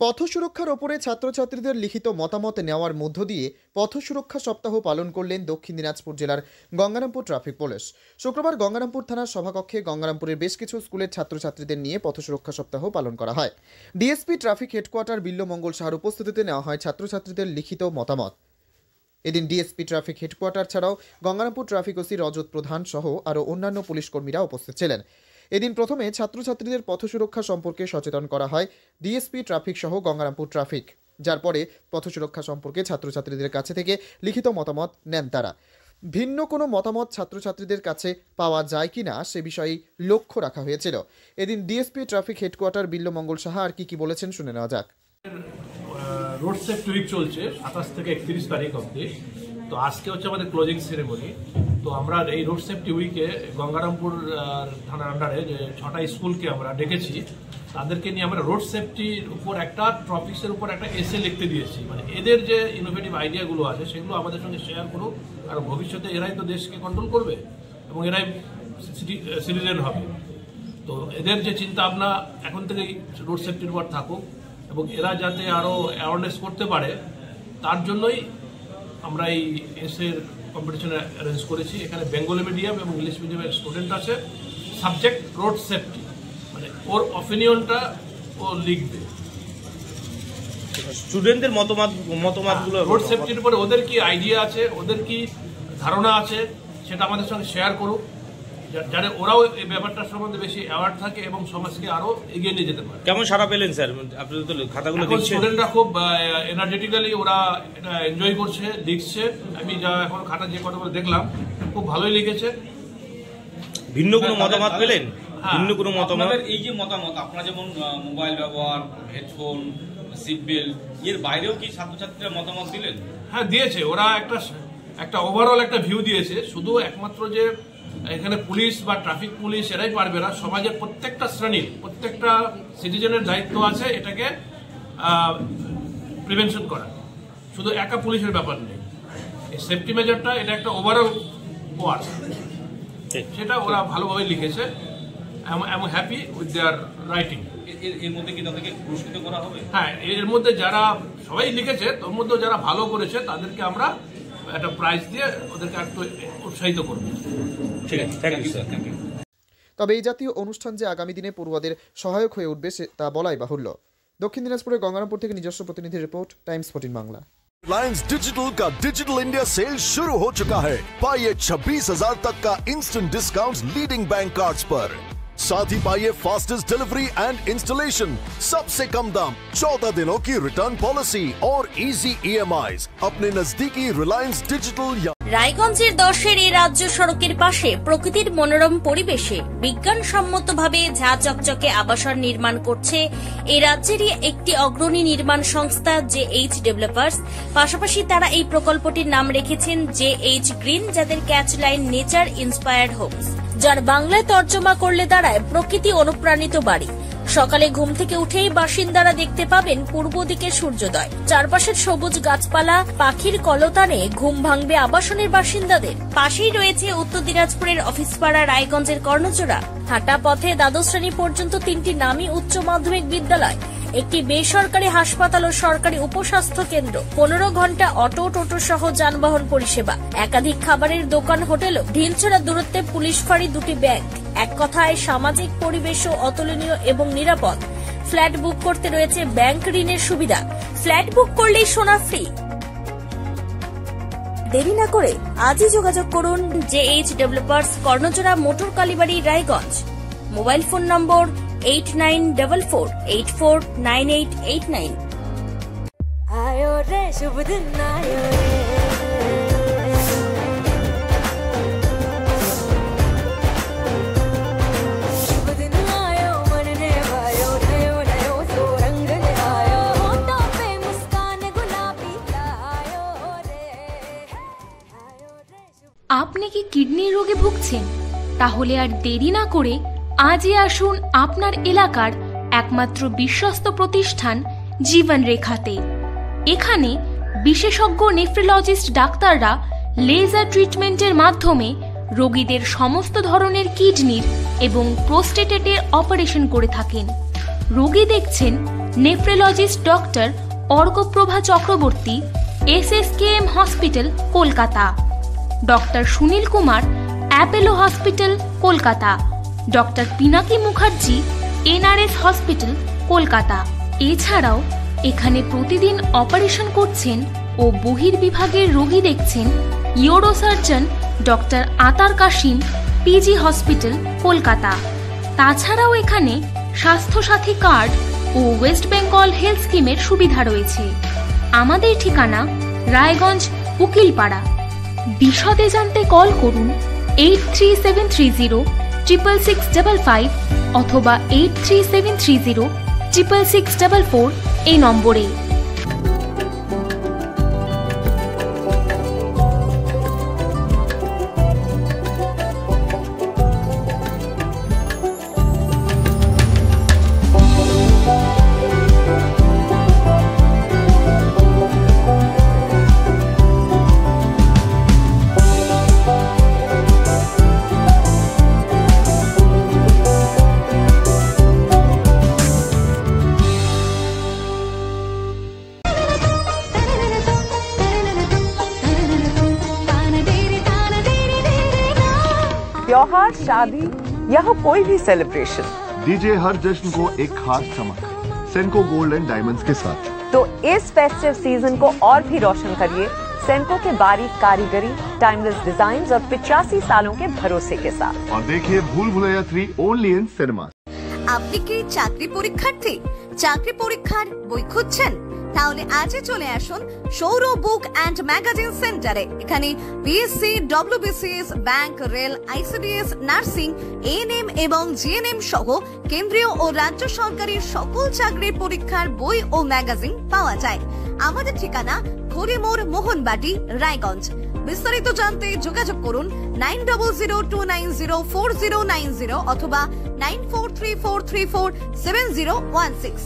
পথ সুরক্ষার ওপরে ছাত্রছাত্রীদের লিখিত মতামত নেওয়ার মধ্য দিয়ে পথ সুরক্ষা সপ্তাহ পালন করলেন দক্ষিণ দিনাজপুর জেলার গঙ্গারামপুর ট্রাফিক পুলিশ। শুক্রবার গঙ্গারামপুর থানার সভাকক্ষে গঙ্গারামপুরের বেশ কিছু স্কুলের ছাত্রছাত্রীদের নিয়ে পথ সুরক্ষা সপ্তাহ পালন করা হয়। ডিএসপি ট্রাফিক হেডকোয়ার্টার বিল্লমঙ্গল সাহার উপস্থিতিতে নেওয়া হয় ছাত্রছাত্রীদের লিখিত মতামত। এদিন ডিএসপি ট্রাফিক হেডকোয়ার্টার ছাড়াও গঙ্গারামপুর ট্রাফিক ওসি রজত প্রধান সহ আরও অন্যান্য পুলিশ কর্মীরা উপস্থিত ছিলেন। এদিন প্রথমে ছাত্রছাত্রীদের পথ সুরক্ষা সম্পর্কে সচেতন করা হয় ডিএসপি ট্রাফিক সহ গঙ্গারামপুর ট্রাফিক, যার পরে পথ সুরক্ষা সম্পর্কে ছাত্রছাত্রীদের কাছে থেকে লিখিত মতামত নেন তারা। ভিন্ন কোনো মতামত ছাত্রছাত্রীদের কাছে পাওয়া যায় কিনা সে বিষয়ে লক্ষ্য রাখা হয়েছিল। এদিন DSP traffic headquarter Bilwamangal Saha আর কি বলেছেন শুনে নেওয়া যাক। রোড সেফটি উইক চলছে 27 থেকে 31 তারিখ অবধি। তো আজকে হচ্ছে আমাদের ক্লোজিং সেরেমনি। তো আমরা এই রোড সেফটি উইকে গঙ্গারামপুর থানার আন্ডারে যে 6টা স্কুলকে আমরা ডেকেছি, তাদেরকে নিয়ে আমরা রোড সেফটির উপর একটা ট্রাফিক্সের উপর একটা এসে লিখতে দিয়েছি। মানে এদের যে ইনোভেটিভ আইডিয়াগুলো আছে সেগুলো আমাদের সঙ্গে শেয়ার করুক, আর ভবিষ্যতে এরাই তো দেশকে কন্ট্রোল করবে এবং এরাই সিটিজেন হবে। তো এদের যে চিন্তা ভাবনা এখন থেকেই রোড সেফটির উপর থাকুক এবং এরা যাতে আরও অ্যাওয়ারনেস করতে পারে, তার জন্যই আমরা এই এসের কম্পিটিশন অ্যারেঞ্জ করেছি। এখানে বেঙ্গলি মিডিয়াম এবং ইংলিশ মিডিয়ামের স্টুডেন্ট আছে। সাবজেক্ট রোড সেফটি, মানে ওর অপিনিয়নটা ও লিখবে। স্টুডেন্টদের মতামতগুলো রোড সেফটির উপরে ওদের কি আইডিয়া আছে, ওদের কি ধারণা আছে, সেটা আমাদের সঙ্গে শেয়ার করুক, যাতে ওরাও এই ব্যাপারটার সম্বন্ধে বেশি অ্যাওয়ার্ড থাকে এবং সমাজকে আরো এগিয়ে নিয়ে যেতে পারে। কেমন সাড়া পেলেন স্যার? আপনাদের তো খাতাগুলো দেখছেন, স্টুডেন্টরা খুব এনার্জেটিক্যালি ওরা এটা এনজয় করছে, লিখছে। আমি যা এখন খাতা যে কথাগুলো দেখলাম খুব ভালোই লিখেছে। ভিন্ন কোনো মতামত পেলেন? ভিন্ন কোনো মতামত? এই যে মতামত, আপনারা যেমন মোবাইল ব্যবহার, হেডফোন, সিট বেল্ট, এর বাইরেও কি ছাত্রছাত্রীরা মতামত দিলেন? হ্যাঁ, দিয়েছে। ওরা একটা ওভারঅল একটা ভিউ দিয়েছে। শুধু একমাত্র যে এখানে পুলিশ বা ট্রাফিক পুলিশ এরাই পারবে না, সমাজের প্রত্যেকটা শ্রেণীর প্রত্যেকটা সিটিজেনের দায়িত্ব আছে এটাকে প্রিভেনশন করা। শুধু একা পুলিশের ব্যাপার নেই। এই সেফটি মেজারটা এটা একটা ওভারঅল ওয়ার্ক, সেটা ওরা ভালোভাবে লিখেছে। I am happy with their writing. এর মধ্যে কি তাদেরকে পুরস্কৃত করা হবে? হ্যাঁ, এর মধ্যে যারা সবাই লিখেছে তোর মধ্যে যারা ভালো করেছে তাদেরকে আমরা একটা প্রাইজ দিয়ে ওদেরকে একটু উৎসাহিত করবো। ঠিক আছে, thank you sir, thank you. তবে এই জাতীয় অনুষ্ঠান যে আগামী দিনে পড়ুয়াদের সহায়ক হয়ে উঠবে তা বলাই বাহুল্য। দক্ষিণ দিনাজপুরের গঙ্গারামপুর থেকে নিজস্ব প্রতিনিধি report, Times 14 Bangla. Reliance digital का डिजिटल इंडिया सेल शुरू हो चुका है। पाइए 26,000 तक का instant discount leading bank cards पर। साथ ही पाइए फास्टेस्ट डिलीवरी एंड इंस्टॉलेशन, सबसे कम दाम, 14 दिनों की रिटर्न पॉलिसी और इजी EMIs। अपने नजदीकी रिलायंस डिजिटल या রায়গঞ্জের 10-এর এই রাজ্য সড়কের পাশে প্রকৃতির মনোরম পরিবেশে বিজ্ঞানসম্মতভাবে ঝা চকচকে আবাসন নির্মাণ করছে এই রাজ্যেরই একটি অগ্রণী নির্মাণ সংস্থা JH ডেভেলপার্স। পাশাপাশি তারা এই প্রকল্পটির নাম রেখেছেন JH গ্রিন, যাদের catch line nature inspired homes, যার বাংলায় তর্জমা করলে দাঁড়ায় প্রকৃতি অনুপ্রাণিত বাড়ি। সকালে ঘুম থেকে উঠেই বাসিন্দারা দেখতে পাবেন পূর্ব দিকে সূর্যোদয়, চারপাশের সবুজ গাছপালা, পাখির কলতানে ঘুম ভাঙবে আবাসনের বাসিন্দাদের। পাশেই রয়েছে উত্তর দিনাজপুরের অফিসপাড়া রায়গঞ্জের কর্ণজোড়া। হাঁটা পথে দ্বাদশ শ্রেণী পর্যন্ত 3টি নামী উচ্চ মাধ্যমিক বিদ্যালয়, একটি বেসরকারি হাসপাতাল ও সরকারি উপস্বাস্থ্য কেন্দ্র, 15 ঘন্টা অটো টোটো সহ যানবাহন পরিষেবা, একাধিক খাবারের দোকান, হোটেল, ঢিলছড়া দূরত্বে পুলিশ ফাঁড়ি, 2টি ব্যাংক। এক কথায় সামাজিক পরিবেশও অতুলনীয় এবং নিরাপদ। ফ্ল্যাট বুক করতে রয়েছে ব্যাংক ঋণের সুবিধা। ফ্ল্যাট বুক করলেই সোনা ফ্রি। দেরি না করে আজই যোগাযোগ করুন JH developers, Karnajora, motor Kalibari, Raiganj. Mobile phone number 8944849889। आयो रे शुभ दिन आयो रे, शुभ दिन आयो मन ने भायो, नयो नयो सो रंग ले आयो, होठों पे मुस्कान गुलाबी आयो रे, आयो रे। আপনি কি কিডনি রোগে ভুগছেন? তাহলে আর দেরি না করে আজই আসুন আপনার এলাকার একমাত্র বিশ্বস্ত প্রতিষ্ঠান জীবন রেখাতে। এখানে বিশেষজ্ঞ নেফ্রোলজিস্ট ডাক্তাররা লেজার ট্রিটমেন্টের মাধ্যমে রোগীদের সমস্ত ধরনের কিডনির এবং প্রোস্টেটের অপারেশন করে থাকেন। রোগী দেখছেন nephrologist doctor Arkaprabha Chakraborty, SSKM hospital Kolkata, doctor Sunil Kumar, Apollo hospital Kolkata, doctor Pinaki Mukherjee, NRS hospital Kolkata. এছাড়াও এখানে প্রতিদিন অপারেশন করছেন ও বহির্বিভাগের রোগী দেখছেন ইউরোসার্জন ডক্টর আতার কাশিম, PG হসপিটাল কলকাতা। তাছাড়াও এখানে স্বাস্থ্যসাথী কার্ড ও ওয়েস্ট বেঙ্গল হেলথ স্কিমের সুবিধা রয়েছে। আমাদের ঠিকানা রায়গঞ্জ, উকিলপাড়া। বিশদে জানতে কল করুন 8373066655 অথবা 8373066644 এই নম্বরে। त्योहार, शादी या हो कोई भी सेलिब्रेशन, दीजिए हर जश्न को एक खास चमक सेंको गोल्ड एंड डायमंड्स के साथ। तो इस फेस्टिव सीजन को और भी रोशन करिए सेंको के बारीक कारीगरी, टाइमलेस डिजाइन और 85 सालों के भरोसे के साथ। और देखिए भूल भुलैया 3 ओनली इन सिनेमा। আপনি কি চাকরি পরীক্ষার্থী? চাকরি পরীক্ষার বই খুঁজছেন? তাহলে আজই চলে আসুন সৌর বুক অ্যান্ড ম্যাগাজিন সেন্টারে। এখানে BSc, WBCS, bank, rail, ICDS, nursing, ANM এবং GNM সহ কেন্দ্রীয় ও রাজ্য সরকারি সকল চাকরির পরীক্ষার বই ও ম্যাগাজিন পাওয়া যায়। আমাদের ঠিকানা খড়িমোড়, মোহনবাটি, রায়গঞ্জ। বিস্তারিত জানতে যোগাযোগ করুন 9002904090 অথবা 9434347016।